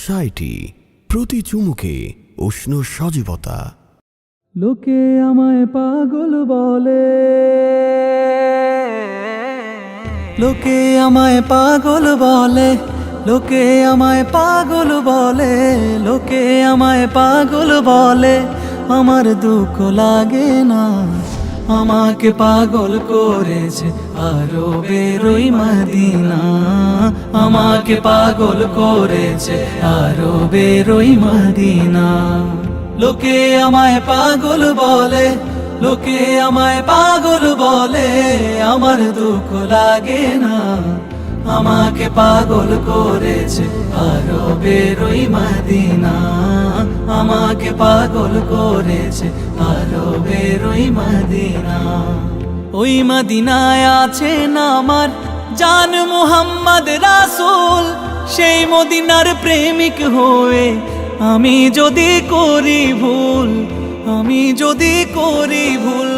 উৎসাহটি প্রতি চুমুকে উষ্ণ সজীবতা। লোকে আমায় পাগল বলে, লোকে আমায় পাগল বলে, লোকে আমায় পাগল বলে, লোকে আমায় পাগল বলে, আমার দুঃখ লাগে না। আমাকে পাগল করেছে আরবের ওই মদিনা, আমাকে পাগল করেছে আরবের ওই মদিনা। লোকে আমায় পাগল বলে, লোকে আমায় পাগল বলে, আমার দুঃখ লাগে না। আমাকে পাগল করেছে আরবের ওই মদিনা, আমাকে পাগল করেছে আরবের ওই মদিনা। ওই মদিনায় আছেন আমার জান মুহাম্মদ রাসূল, সেই মদিনার প্রেমিক হয়ে আমি যদি করি ভুল, আমি যদি করি ভুল,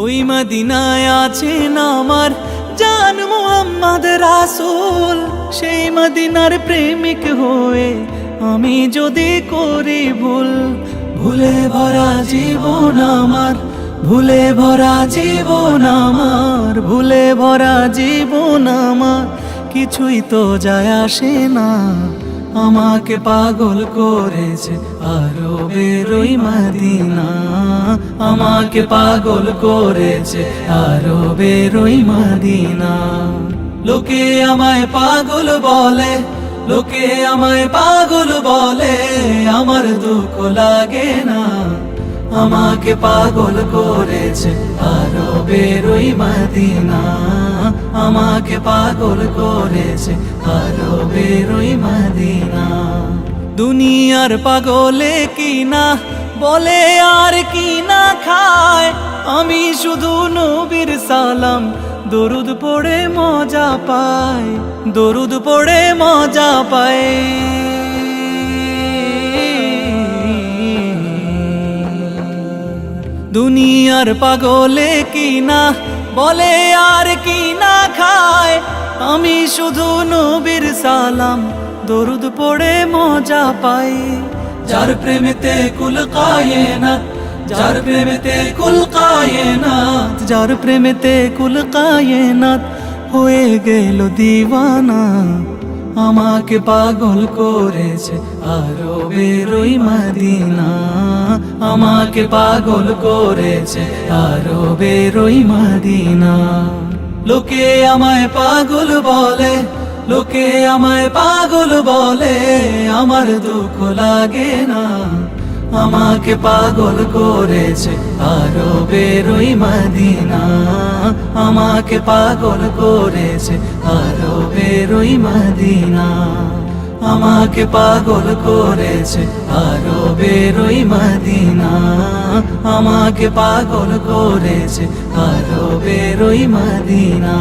ওই মদিনায় আছেন আমার জান মুহাম্মদ রাসূল, সেই মদিনার প্রেমিক হয়ে আমি যদি করি ভুল। ভুলে ভরা জীবন আমার, ভুলে ভরা জীবন আমার, ভুলে ভরা জীবন আমার, কিছুই তো যায় আসে না। আমাকে পাগল করেছে আরবের ওই মদিনা, আমাকে পাগল করেছে আরবের ওই মদিনা। লোকে আমায় পাগল বলে, লোকে আমায় পাগল বলে, আমার দুঃখ লাগে না। আমাকে পাগল করেছে আরবের ওই মদিনা, আমাকে পাগল করেছে আরবের ওই মদিনা। দুনিয়ার পাগলে কিনা বলে আর কিনা খায়, আমি শুধু নবীর সালাম দরুদ পড়ে মজা পাই, দরুদ পড়ে মজা পাই। দুনিয়ার পাগলে কিনা বলে আর কিনা খায়, আমি শুধু নবীর সালাম দরুদ পড়ে মজা পাই। যার প্রেমেতে কুল কায়নাত, যার প্রেমেতে কুল কায়নাত, যার প্রেমেতে কুল কায়নাত হয়ে গেল দিওয়ানা। আমাকে পাগল করেছে আরবের ওই মদিনা, আমাকে পাগল করেছে আরবের ওই মদিনা। লোকে আমায় পাগল বলে, লোকে আমায় পাগল বলে, আমার দুঃখ লাগে না। আমাকে পাগল করেছে আরবের ওই মদিনা, আমাকে পাগল করেছে আরবের ওই মদিনা, আমাকে পাগল করেছে আরবের ওই মদিনা, আমাকে পাগল করেছে আরবের ওই মদিনা।